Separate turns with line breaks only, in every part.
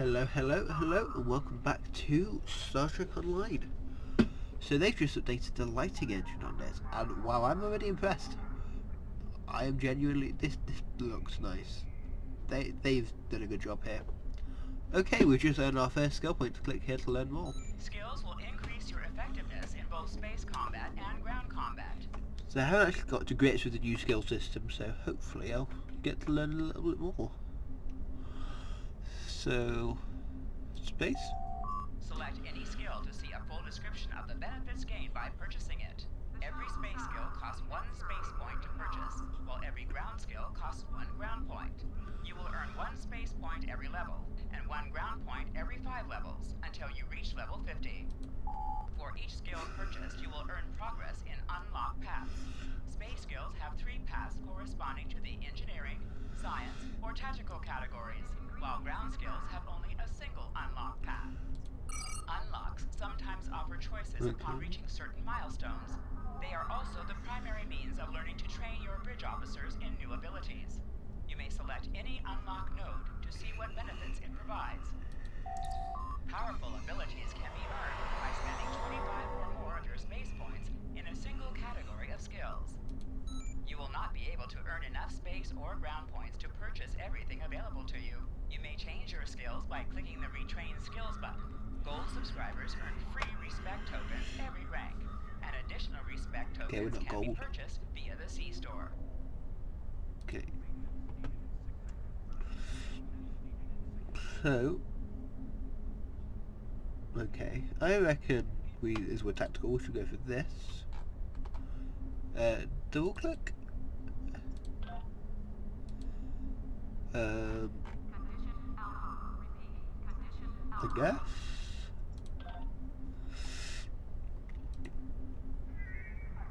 Hello, and welcome back to Star Trek Online. So they've just updated the lighting engine on this, and wow, I'm already impressed. I am genuinely, this looks nice. They've done a good job here. Okay, we've just earned our first skill point. Click here to learn more.
Skills will increase your effectiveness in both space combat and ground combat.
So I haven't actually got to grips with the new skill system, so hopefully I'll get to learn a little bit more. So, space?
Select any skill to see a full description of the benefits gained by purchasing it. Every space skill costs 1 space point to purchase, while every ground skill costs 1 ground point. You will earn 1 space point every level, and 1 ground point every 5 levels, until you reach level 50. For each skill purchased, you will earn progress in unlocked paths. Space skills have 3 paths corresponding to the engineering, science, or tactical categories, while ground skills have only a single unlock path. Unlocks sometimes offer choices upon reaching certain milestones. They are also the primary means of learning to train your bridge officers in new abilities. You may select any unlock node to see what benefits it provides. Powerful abilities can be earned by spending 25 or more of your space points in a single category of skills. You will not be able to earn enough space or ground points to purchase everything available to you. You may change your skills by clicking the Retrain Skills button. Gold subscribers earn free respect tokens every rank, and additional respect tokens can be purchased via the C-Store.
Okay. So, okay, I reckon as we're tactical, we should go for this. Double click. I guess.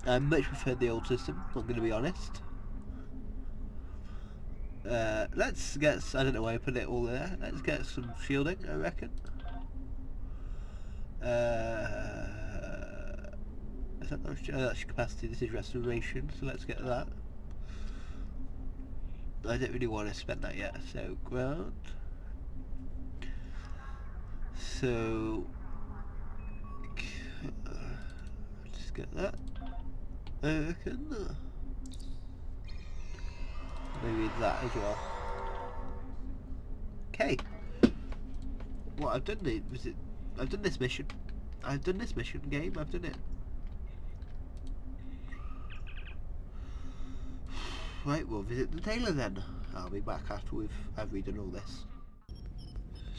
I much prefer the old system, I'm going to be honest. Let's get, I don't know why I put it all there, let's get some shielding, I reckon. Is that not, that's capacity, this is restoration, so let's get that. I don't really want to spend that yet, so ground. So, just get that. I reckon. Maybe that as well. Okay. What I've done I've done this mission. I've done this mission game. I've done it. Right, we'll visit the tailor then. I'll be back after I've redone all this.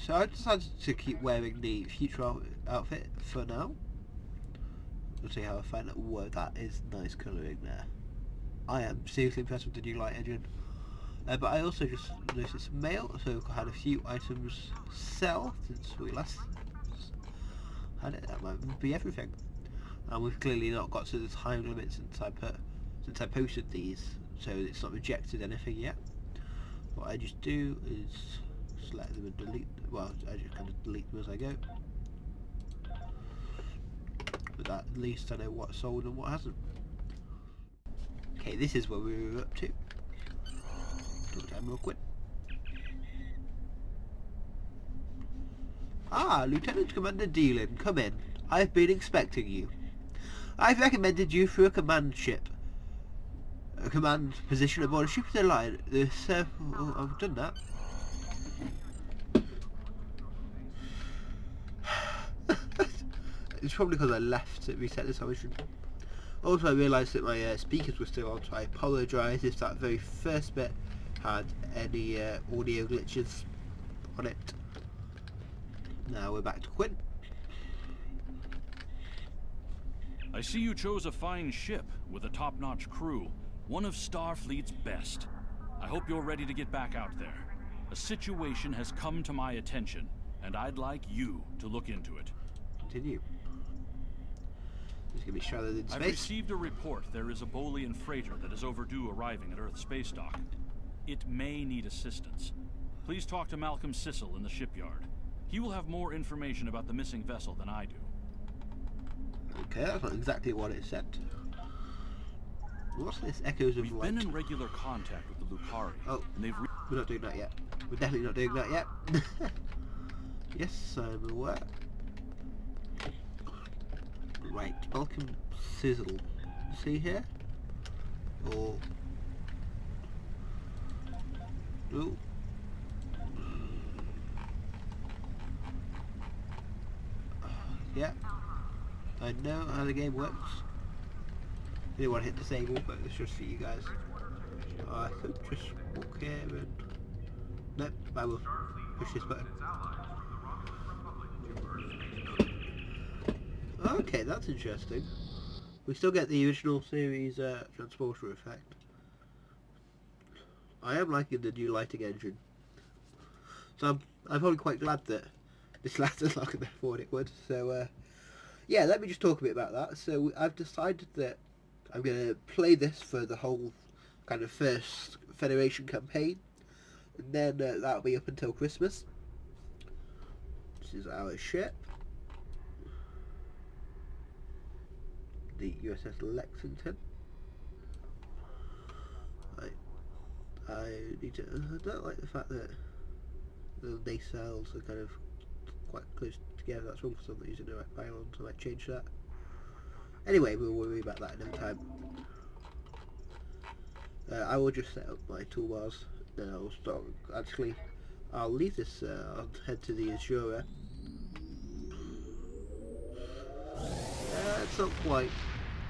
So I decided to keep wearing the future outfit for now. We'll see how I find it. Whoa, that is nice colouring there. I am seriously impressed with the new light engine. But I also just noticed mail, so I had a few items sell since we last had it. That might be everything. And we've clearly not got to the time limit since I posted these, so it's not rejected anything yet. What I just do is select them and delete them. Well, I just kind of delete them as I go. But at least I know what's sold and what hasn't. Okay, this is where we were up to. Talk to Admiral Quinn. Ah, Lieutenant Commander Dealin, come in. I've been expecting you. I've recommended you for a command ship. A command position aboard a ship of the line. Oh, I've done that. It's probably because I left to reset this mission. Also, I realised that my speakers were still on, so I apologise if that very first bit had any audio glitches on it. Now we're back to Quinn.
I see you chose a fine ship with a top-notch crew, one of Starfleet's best. I hope you're ready to get back out there. A situation has come to my attention, and I'd like you to look into it.
Continue. It's going to be shrouded in space.
I've received a report there is a Bolian freighter that is overdue arriving at Earth space dock. It may need assistance. Please talk to Malcolm Sissel in the shipyard. He will have more information about the missing vessel than I do.
Okay, that's not exactly what it said. What's this? Echoes of
We've
light.
been in regular contact with the Lucari.
Oh,
and they've
we're not doing that yet. We're definitely not doing that yet. Yes, I'm aware. Right, welcome sizzle. See here? Or... oh. Yeah. I know how the game works. I didn't want to hit disable, but it's just for you guys. I could just walk here and... nope, I will push this button. Okay, that's interesting. We still get the original series transporter effect. I am liking the new lighting engine. So I'm probably quite glad that this lasted longer than I thought it would. So yeah, let me just talk a bit about that. So I've decided that I'm going to play this for the whole kind of first Federation campaign. And then that'll be up until Christmas. This is our ship. The USS Lexington. I need to. I don't like the fact that the nacelles are kind of quite close together. That's wrong for some reason. I might pylon, so I might change that. Anyway, we'll worry about that another time. I will just set up my toolbars. Then I'll start. Actually, I'll leave this. I'll head to the Azura. It's not quite.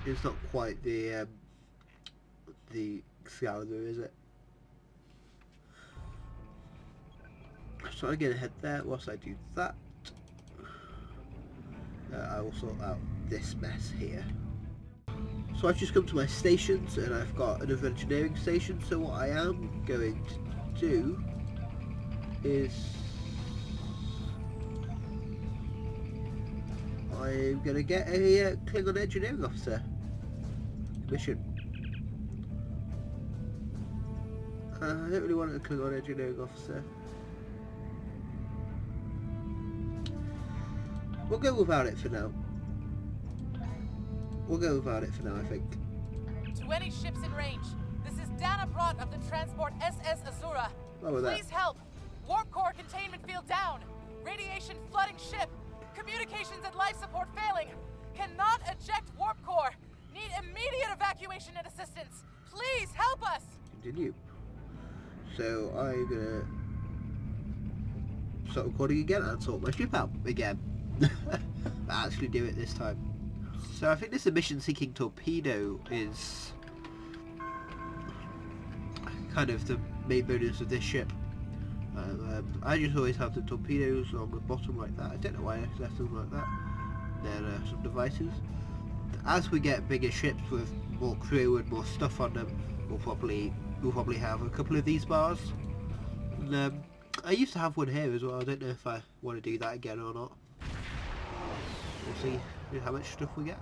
It's not quite the Excalibur, is it? So I'm gonna head there. Whilst I do that, I will sort out this mess here. So I've just come to my stations, and I've got another engineering station. So what I am going to do is I'm going to get a Klingon engineering officer mission. I don't really want a Klingon engineering officer. We'll go without it for now. We'll go without it for now, I think.
To any ships in range, this is Dana Brott of the transport SS Azura. Please help. Warp core containment field down. Radiation flooding ship. Communications and life support failing. Cannot eject warp core. Need immediate evacuation and assistance. Please help us.
Continue. So I'm gonna start recording again and sort my ship out again. I actually do it this time. So I think this emission-seeking torpedo is kind of the main bonus of this ship. I just always have the torpedoes on the bottom like that. I don't know why I left them like that. Then some devices. As we get bigger ships with more crew and more stuff on them, we'll probably have a couple of these bars. And, I used to have one here as well. I don't know if I want to do that again or not. We'll see how much stuff we get.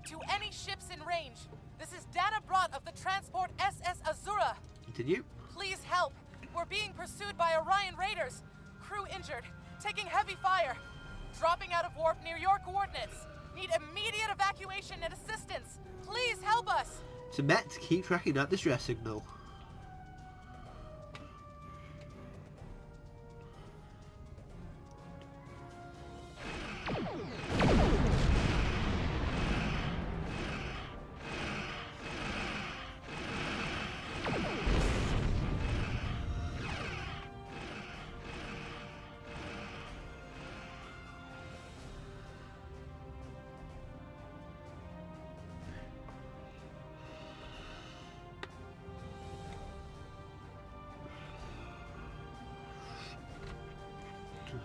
To any ships in range, this is Dana Brott of the transport SS Azura.
Continue.
Please help. We're being pursued by Orion raiders. Crew injured, taking heavy fire. Dropping out of warp near your coordinates. Need immediate evacuation and assistance. Please help us.
To Met, keep tracking that distress signal.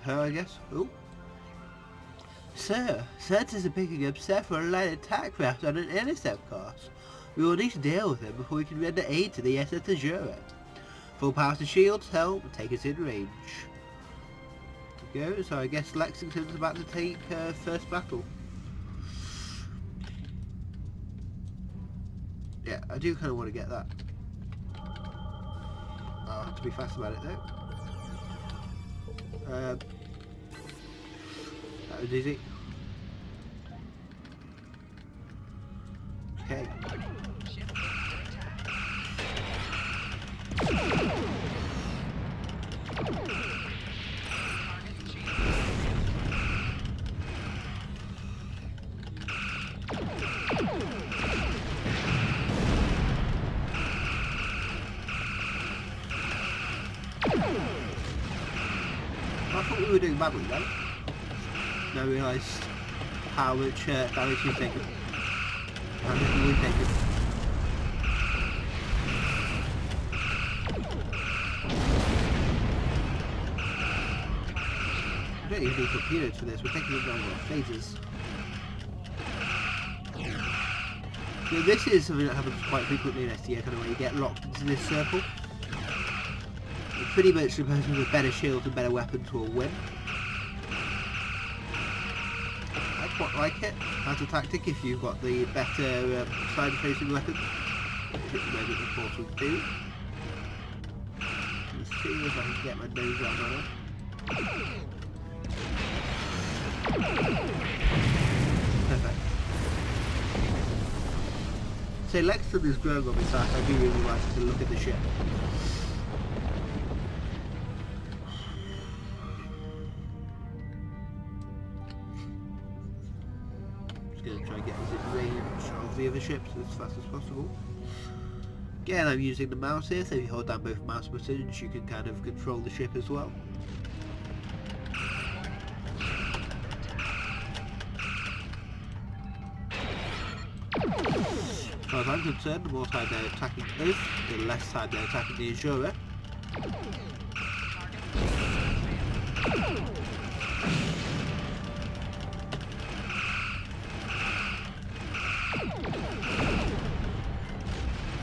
Her, I guess. Oh. Sir, sensors are picking up several light attack craft on an intercept course. We will need to deal with them before we can render aid to the SS Azura. Full power to shields, help, take us in range. There we go, so I guess Lexington's about to take her first battle. Yeah, I do kind of want to get that. I'll have to be fast about it though. That was easy. Okay. I thought we were doing badly then. Now I realised how much damage we've taken. How little we've taken. We don't even need torpedoes for this, we're taking them down with phasers. So this is something that happens quite frequently in SDA, kind of where you get locked into this circle. And pretty much the person with better shields and better weapons will win. I quite like it as a tactic if you've got the better side-facing weapons, which at the moment of course we do. Let's see if I can get my nose around on it. Perfect. So Lexington is growing on me, so I do really like to look at the ship. Just going to try and get within range of the other ships as fast as possible. Again, I'm using the mouse here, so if you hold down both mouse buttons you can kind of control the ship as well. As far as I'm concerned, the more time they're attacking us, the less time they're attacking the Azura.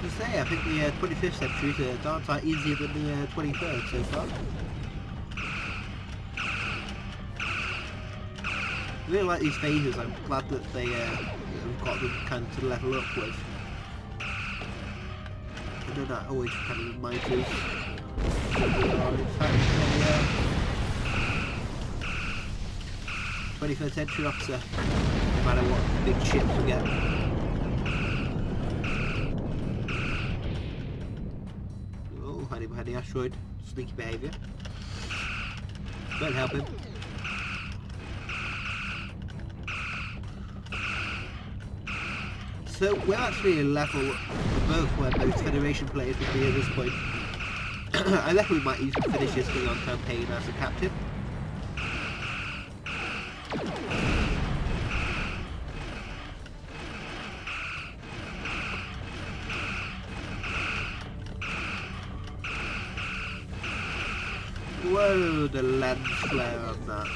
To say, I think the 25th century is a darn sight easier than the 23rd so far. I really like these phases, I'm glad that they have got them kind of to level up with. I know that always kind of reminds us that we are in fact a 21st century officer, no matter what big ships we get. Oh, hiding behind the asteroid, sneaky behaviour. Don't help him. So we're actually a level above where most Federation players would be at this point. I reckon we might even finish this Klingon campaign as a captain. Whoa, the lens flare on that.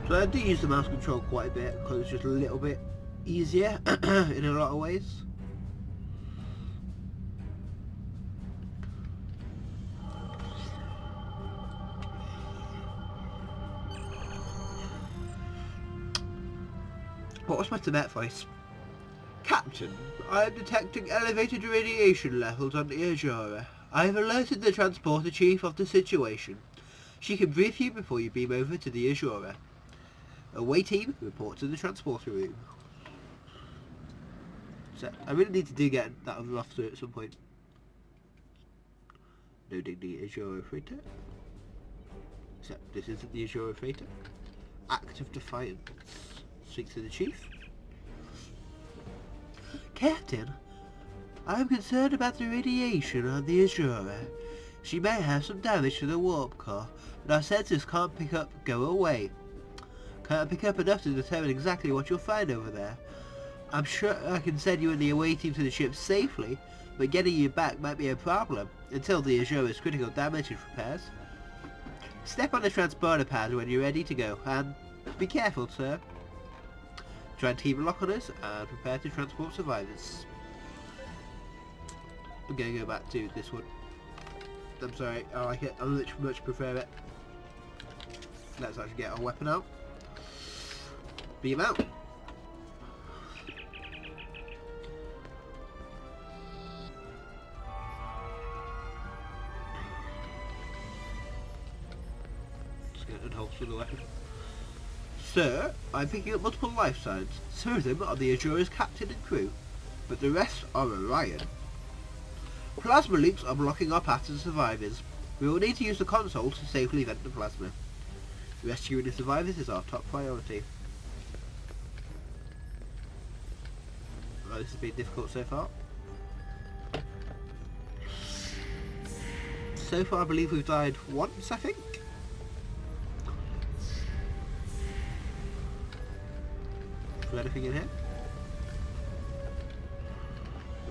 So I do use the mouse control quite a bit because it's just a little bit easier in a lot of ways. What was my Tibet voice? Captain, I am detecting elevated radiation levels on the Azura. I have alerted the transporter chief of the situation. She can brief you before you beam over to the Azura. Away team, report to the transporter room. So, I really need to get that other officer at some point. Loading the Azura freighter. So, this isn't the Azura freighter. Act of defiance. Speak to the chief. Captain, I am concerned about the radiation on the Azura. She may have some damage to the warp core, but our sensors can't pick up go away. Can't pick up enough to determine exactly what you'll find over there. I'm sure I can send you and the away team to the ship safely, but getting you back might be a problem until the Azura's critical damage is repaired. Step on the transporter pad when you're ready to go, and be careful, sir. Try and keep a lock on us and prepare to transport survivors. I'm going to go back to this one. I'm sorry, I like it. I much prefer it. Let's actually get our weapon out. Beam out. Just get an holster the weapon. Sir, I'm picking up multiple life signs. Some of them are the Azura's captain and crew, but the rest are Orion. Plasma loops are blocking our path to survivors. We will need to use the console to safely vent the plasma. Rescuing the survivors is our top priority. Well, this has been difficult so far. So far I believe we've died once, I think. Is there anything in here?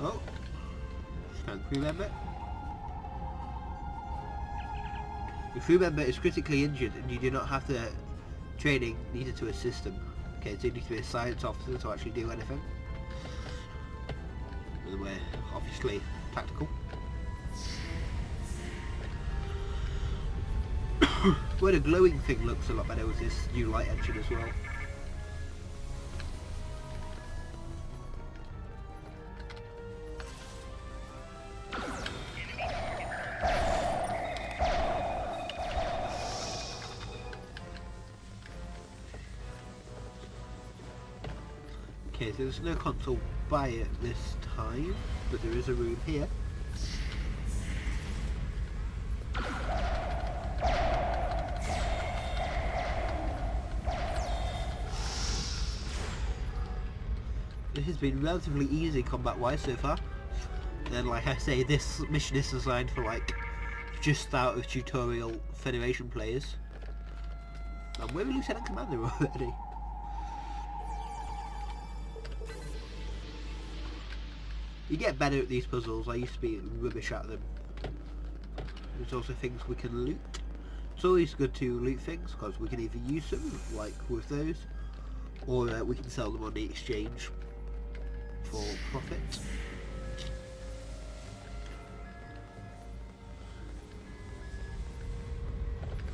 Oh. Stand crew member. The crew member is critically injured and you do not have the training needed to assist them. Okay, so you need to be a science officer to actually do anything. And we're obviously tactical. Where the glowing thing looks a lot better with this new light engine as well. Okay, so there's no console by it this time, but there is a room here. This has been relatively easy combat-wise so far. And like I say, this mission is designed for like just out of tutorial Federation players. And we're Lieutenant Commander already. You get better at these puzzles. I used to be rubbish at them. There's also things we can loot. It's always good to loot things because we can either use them, like with those, or we can sell them on the exchange for profit.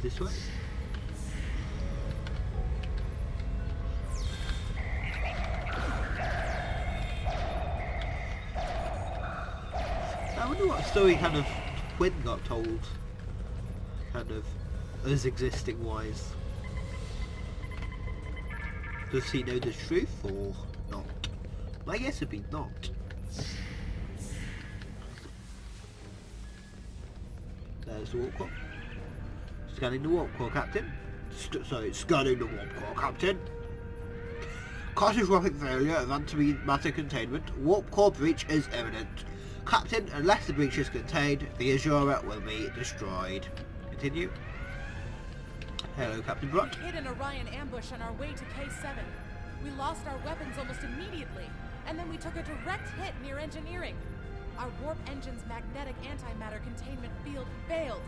This way. I wonder what story kind of Quinn got told, kind of as existing wise. Does he know the truth or not? My guess would be not. There's the warp core. Scanning the warp core, Captain. Scanning the warp core, Captain. Catastrophic failure of antimatter containment. Warp core breach is imminent. Captain, unless the breach is contained, the Azura will be destroyed. Continue. Hello, Captain Brott.
We hit an Orion ambush on our way to K7. We lost our weapons almost immediately, and then we took a direct hit near engineering. Our warp engine's magnetic antimatter containment field failed.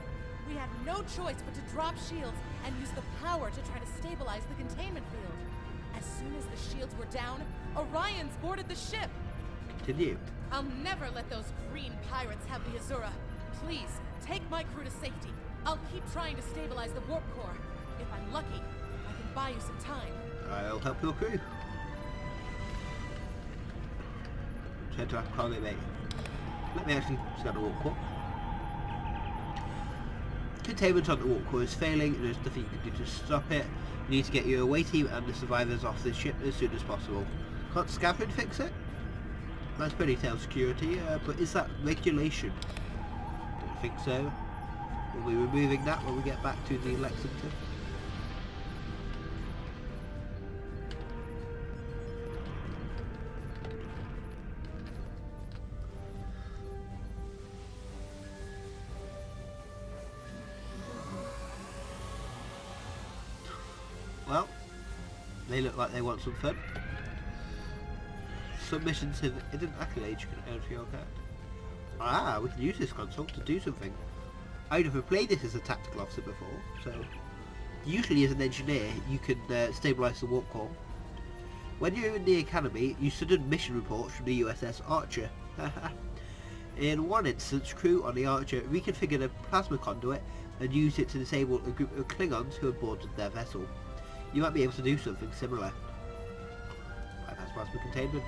We had no choice but to drop shields and use the power to try to stabilize the containment field. As soon as the shields were down, Orions boarded the ship.
Continue.
I'll never let those green pirates have the Azura. Please, take my crew to safety. I'll keep trying to stabilize the warp core. If I'm lucky, I can buy you some time.
I'll help your crew. Turn to cargo bay. Let me actually scan the warp core. Containment on the warp core is failing and there's nothing you can do to stop it. You need to get your away team and the survivors off this ship as soon as possible. Can't scaffold fix it? That's pretty tail security, but is that regulation? Don't think so. We'll be removing that when we get back to the Lexington. Well, they look like they want some fun. Some missions have hidden accolades you can earn for your character. Ah, we can use this console to do something. I've never played this as a tactical officer before, so usually as an engineer you can stabilise the warp core. When you're in the academy, you studied mission reports from the USS Archer. In one instance, crew on the Archer reconfigured a plasma conduit and used it to disable a group of Klingons who had boarded their vessel. You might be able to do something similar. Bypass plasma containment.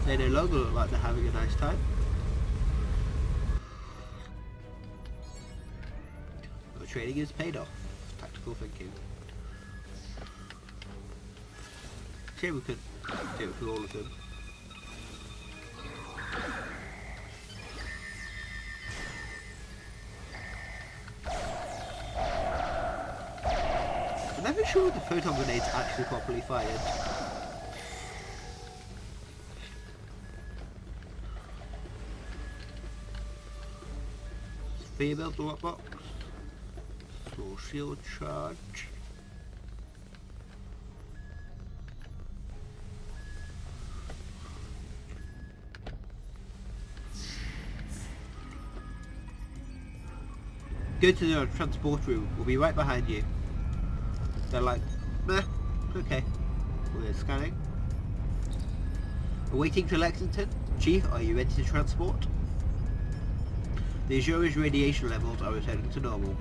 They no longer look like they're having a nice time. The training is paid off. Tactical thinking. Okay, we could do it for all of them. even sure the photon grenade's actually properly fired. Female drop box. Small shield charge. Go to the transport room. We'll be right behind you. They're like, meh, okay. We're scanning. Awaiting to Lexington. Chief, are you ready to transport? The Azura's radiation levels are returning to normal.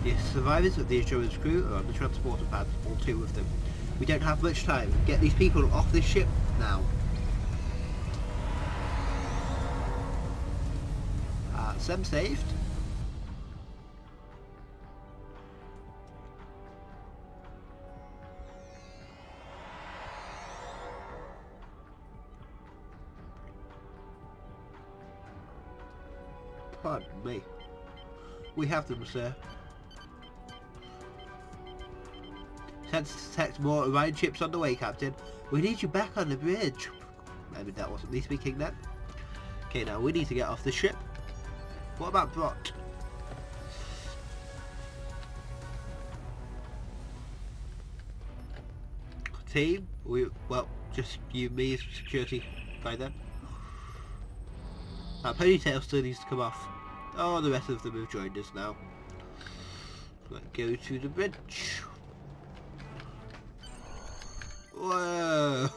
The survivors of the Azura's crew are on the transporter pad, all 2 of them. We don't have much time. Get these people off this ship now. Sem saved. Pardon me. We have them, sir. Sense to detect more Orion ships on the way, Captain. We need you back on the bridge. Maybe that wasn't me speaking then. Okay, now we need to get off the ship. What about Brot? Team? Well, just you, me as security guy then. That ponytail still needs to come off. Oh, the rest of them have joined us now. Let's go to the bridge. Whoa!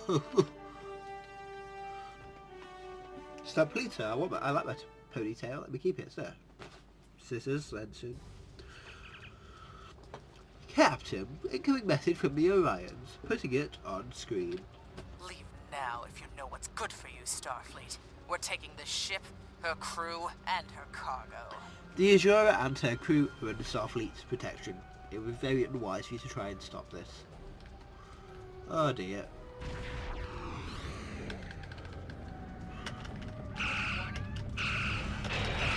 Stab Pluto, I like that ponytail. Let me keep it, sir. Scissors, Lenson. Captain, incoming message from the Orions. Putting it on screen.
Leave now if you know what's good for you, Starfleet. We're taking the ship, her crew, and her cargo.
The Azura and her crew are under Starfleet's protection. It would be very unwise for you to try and stop this. Oh dear.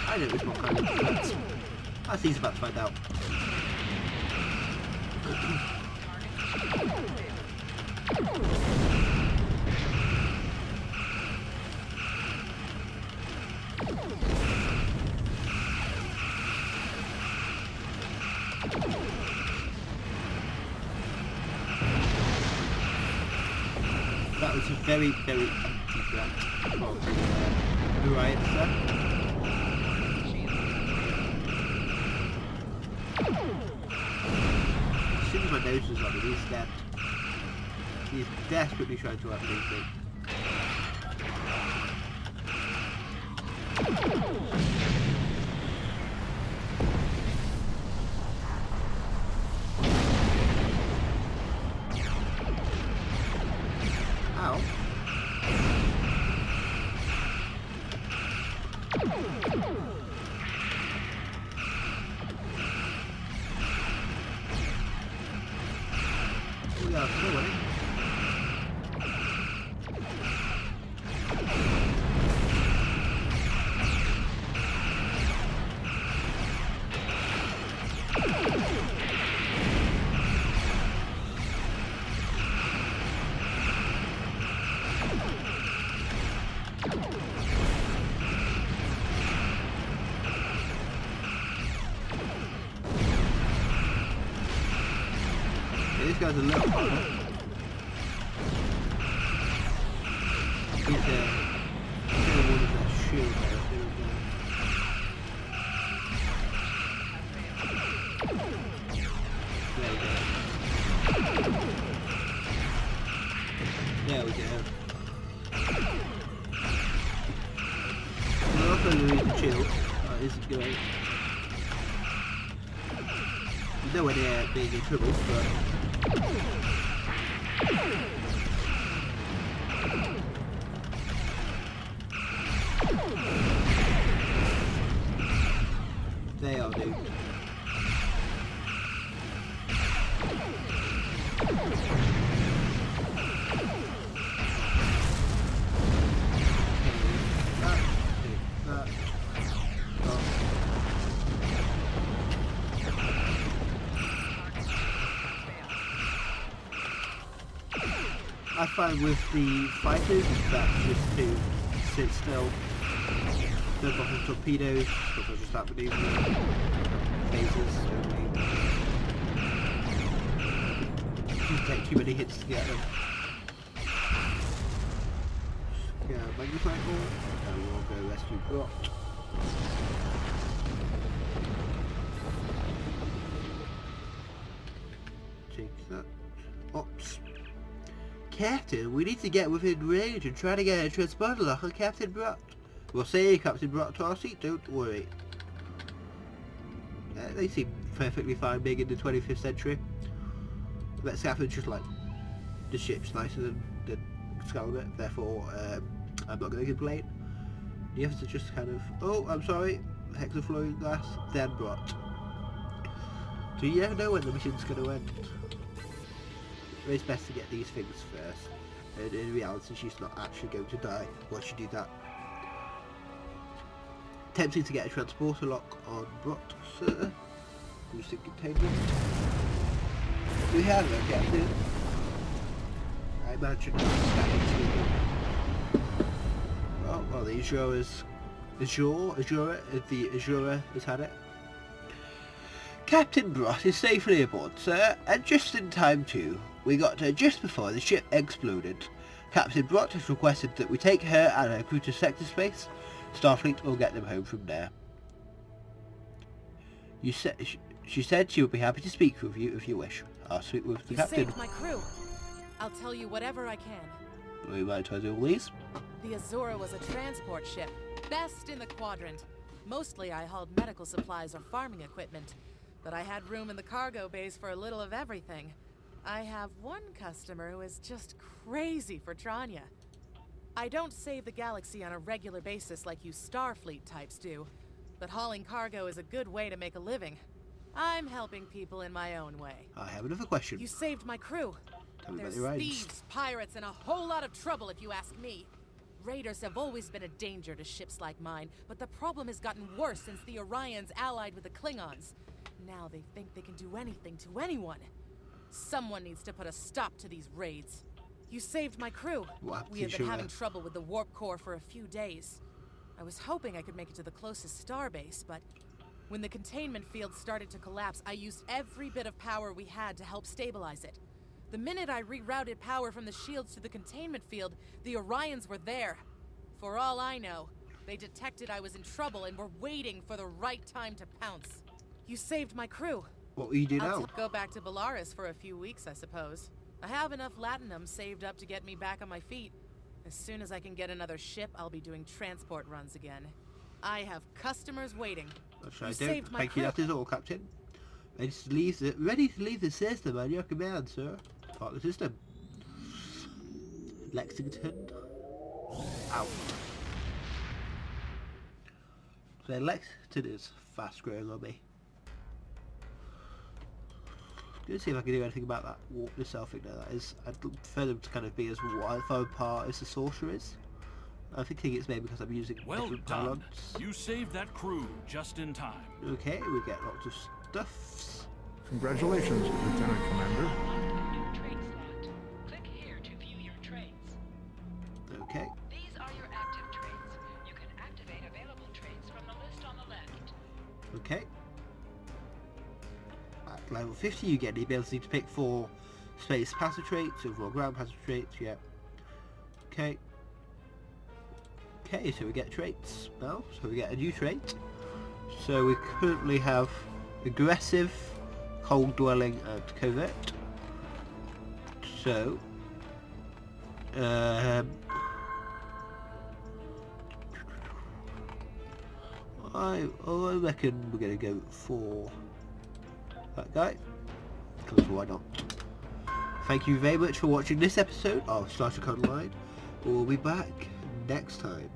I know it's what kind of threats. As he's about to find out. That was a very, very empty threat. Right, sir. As soon as my nose was on him, he's dead. He's desperately trying to outlead me. Ow. Oh yeah, no way. This guy's a little harder. He's one of that shield there. There we go. We're also losing the shield. That isn't great. He's nowhere near being in trouble, but... They are doomed. find with the fighters is that just to sit still, don't bother torpedoes, because they're just that maneuver. Phasers only. You take too many hits to get them. Yeah, magnicycle, and we'll go rescue Grot. Take that. Ops. Captain, we need to get within range and try to get a transponder lock on Captain Brott. We'll say Captain Brott to our seat, don't worry. They seem perfectly fine being in the 25th century. But Scaffold's just like, the ship's nicer than Excalibur, therefore I'm not going to complain. You have to just kind of, oh, I'm sorry, hexafluorine glass, then Brott. So you never know when the mission's going to end. It's best to get these things first, and in reality she's not actually going to die once you do that. Tempting to get a transporter lock on Brott, sir. Boosting containment. Do we have a captain? I imagine oh, well, the Azura has had it. Captain Brott is safely aboard, sir, and just in time too. We got her just before the ship exploded. Captain Brott has requested that we take her and her crew to sector space. Starfleet will get them home from there. She said she would be happy to speak with you if you wish. I'll speak with the captain.
You saved my crew. I'll tell you whatever I can.
We might as well do all these.
The Azura was a transport ship, best in the quadrant. Mostly I hauled medical supplies or farming equipment, but I had room in the cargo bays for a little of everything. I have one customer who is just crazy for Tranya. I don't save the galaxy on a regular basis like you Starfleet types do, but hauling cargo is a good way to make a living. I'm helping people in my own way.
I have another question.
You saved my crew. There's thieves, pirates, and a whole lot of trouble if you ask me. Raiders have always been a danger to ships like mine, but the problem has gotten worse since the Orions allied with the Klingons. Now they think they can do anything to anyone. Someone needs to put a stop to these raids. You saved my crew. We have been having trouble with the warp core for a few days. I was hoping I could make it to the closest starbase, but when the containment field started to collapse, I used every bit of power we had to help stabilize it. The minute I rerouted power from the shields to the containment field, the Orions were there. For all I know, they detected I was in trouble and were waiting for the right time to pounce. You saved my crew.
What will you do now?
I'll go back to Bellaris for a few weeks, I suppose. I have enough latinum saved up to get me back on my feet. As soon as I can get another ship, I'll be doing transport runs again. I have customers waiting.
I don't thank you, that is all, Captain. Ready to leave the system on your command, sir. Part of the system. Lexington. Out. So Lexington is fast growing on me. Gonna see if I can do anything about that warp itself thing there. That is, I'd prefer them to kind of be as far apart as the sorcerer is. I think it's maybe because I'm using different talents.
You saved that crew just in time.
Okay, we get lots of stuffs.
Congratulations, Lieutenant Commander.
New trade slot. Click here to view your trades.
Okay.
These are your active trades. You can activate available trades from the list on the left.
Okay. At level 50 you get the ability to pick 4 space passive traits, overall ground passive traits, yeah. Okay. Okay, so we get traits now, so we get a new trait. So we currently have aggressive, cold dwelling and covert. So I reckon we're going to go for that guy, because why not? Thank you very much for watching this episode of Star Trek Online. We'll be back next time.